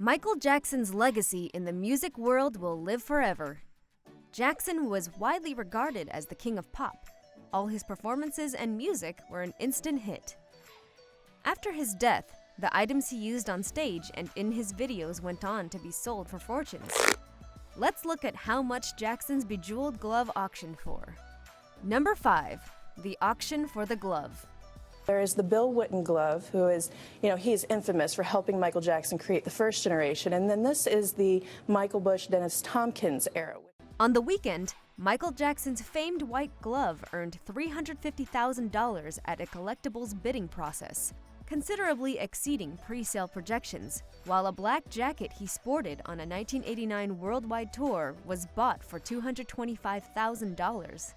Michael Jackson's legacy in the music world will live forever. Jackson was widely regarded as the king of pop. All his performances and music were an instant hit. After his death, the items he used on stage and in his videos went on to be sold for fortunes. Let's look at how much Jackson's Bedewed glove auctioned for. Number 5. The auction for the glove. There is the Bill Witten glove, who is, he's infamous for helping Michael Jackson create the first generation. And then this is the Michael Bush, Dennis Tompkins era. On the weekend, Michael Jackson's famed white glove earned $350,000 at a collectibles bidding process, considerably exceeding pre-sale projections, while a black jacket he sported on a 1989 worldwide tour was bought for $225,000.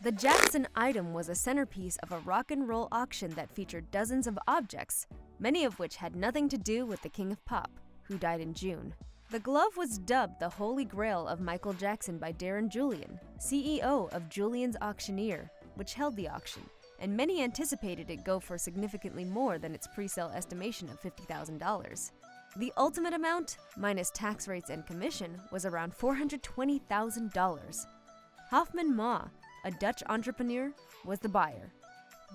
The Jackson item was a centerpiece of a rock and roll auction that featured dozens of objects, many of which had nothing to do with the King of Pop, who died in June. The glove was dubbed the Holy Grail of Michael Jackson by Darren Julian, CEO of Julian's Auctioneer, which held the auction, and many anticipated it go for significantly more than its pre-sale estimation of $50,000. The ultimate amount, minus tax rates and commission, was around $420,000. Hoffman Ma, a Dutch entrepreneur, was the buyer.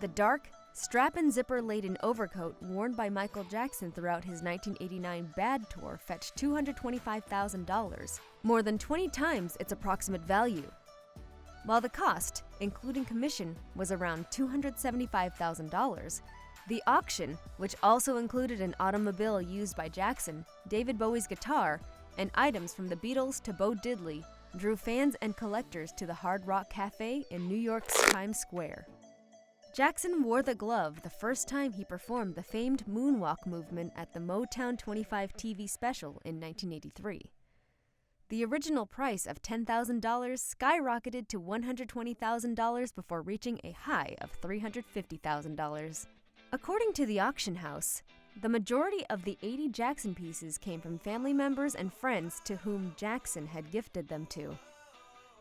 The dark, strap and zipper-laden overcoat worn by Michael Jackson throughout his 1989 Bad tour fetched $225,000, more than 20 times its approximate value. While the cost, including commission, was around $275,000, the auction, which also included an automobile used by Jackson, David Bowie's guitar, and items from the Beatles to Bo Diddley, drew fans and collectors to the Hard Rock Cafe in New York's Times Square. Jackson wore the glove the first time he performed the famed moonwalk movement at the Motown 25 TV special in 1983. The original price of $10,000 skyrocketed to $120,000 before reaching a high of $350,000. According to the auction house, the majority of the 80 Jackson pieces came from family members and friends to whom Jackson had gifted them to.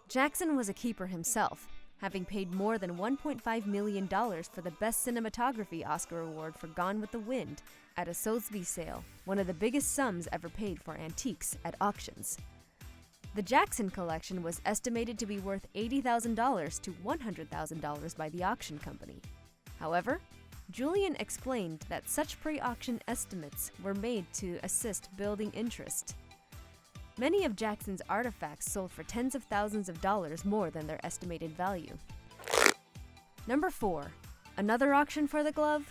Jackson was a keeper himself, having paid more than $1.5 million for the Best Cinematography Oscar Award for Gone with the Wind at a Sotheby's sale, one of the biggest sums ever paid for antiques at auctions. The Jackson collection was estimated to be worth $80,000 to $100,000 by the auction company. However, Julian explained that such pre-auction estimates were made to assist building interest. Many of Jackson's artifacts sold for tens of thousands of dollars more than their estimated value. Number 4. Another auction for the glove?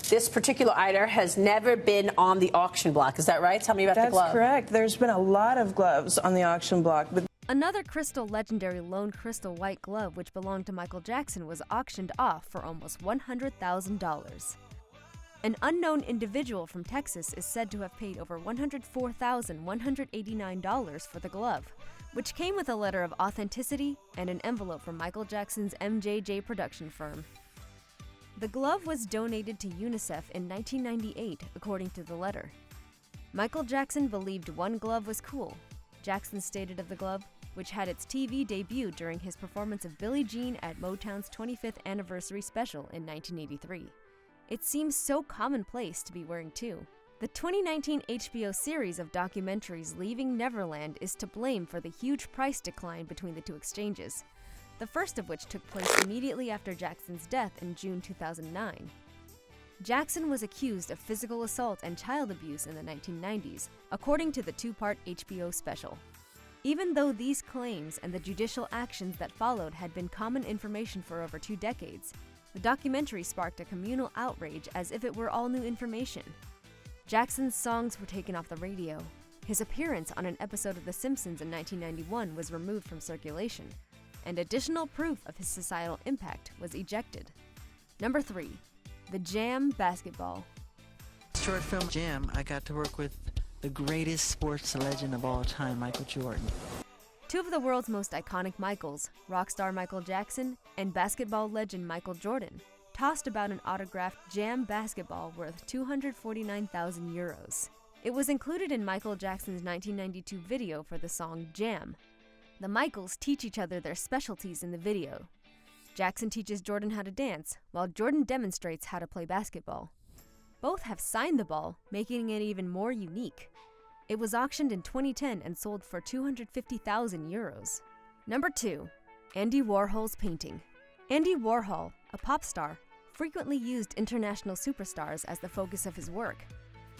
This particular item has never been on the auction block. Is that right? Tell me about the glove. That's correct. There's been a lot of gloves on the auction block. But another crystal legendary lone crystal white glove which belonged to Michael Jackson was auctioned off for almost $100,000. An unknown individual from Texas is said to have paid over $104,189 for the glove, which came with a letter of authenticity and an envelope from Michael Jackson's MJJ production firm. The glove was donated to UNICEF in 1998, according to the letter. Michael Jackson believed one glove was cool. Jackson stated of the glove, which had its TV debut during his performance of Billie Jean at Motown's 25th anniversary special in 1983. It seems so commonplace to be wearing two. The 2019 HBO series of documentaries Leaving Neverland is to blame for the huge price decline between the two exchanges, the first of which took place immediately after Jackson's death in June 2009. Jackson was accused of physical assault and child abuse in the 1990s, according to the two-part HBO special. Even though these claims and the judicial actions that followed had been common information for over 2 decades, the documentary sparked a communal outrage as if it were all new information. Jackson's songs were taken off the radio. His appearance on an episode of The Simpsons in 1991 was removed from circulation, and additional proof of his societal impact was ejected. Number 3. The Jam basketball. Short film Jam, I got to work with the greatest sports legend of all time, Michael Jordan. Two of the world's most iconic Michaels, rock star Michael Jackson and basketball legend Michael Jordan, tossed about an autographed Jam basketball worth €249,000. It was included in Michael Jackson's 1992 video for the song Jam. The Michaels teach each other their specialties in the video. Jackson teaches Jordan how to dance, while Jordan demonstrates how to play basketball. Both have signed the ball, making it even more unique. It was auctioned in 2010 and sold for 250,000 euros. Number 2. Andy Warhol's painting. Andy Warhol, a pop star, frequently used international superstars as the focus of his work.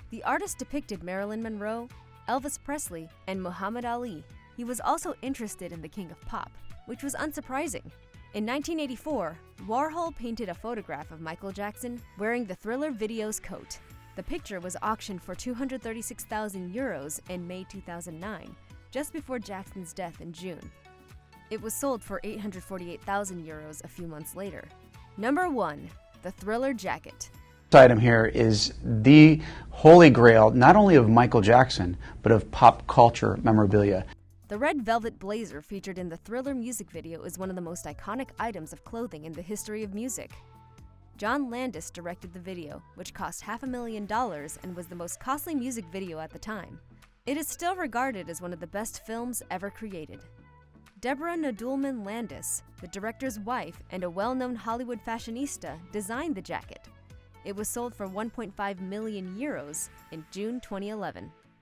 The artist depicted Marilyn Monroe, Elvis Presley, and Muhammad Ali. He was also interested in the King of Pop, which was unsurprising. In 1984, Warhol painted a photograph of Michael Jackson wearing the Thriller video's coat. The picture was auctioned for 236,000 euros in May 2009, just before Jackson's death in June. It was sold for 848,000 euros a few months later. Number 1. The Thriller jacket. This item here is the holy grail not only of Michael Jackson, but of pop culture memorabilia. The red velvet blazer featured in the Thriller music video is one of the most iconic items of clothing in the history of music. John Landis directed the video, which cost $500,000 and was the most costly music video at the time. It is still regarded as one of the best films ever created. Deborah Nadoolman Landis, the director's wife and a well-known Hollywood fashionista, designed the jacket. It was sold for 1.5 million euros in June 2011.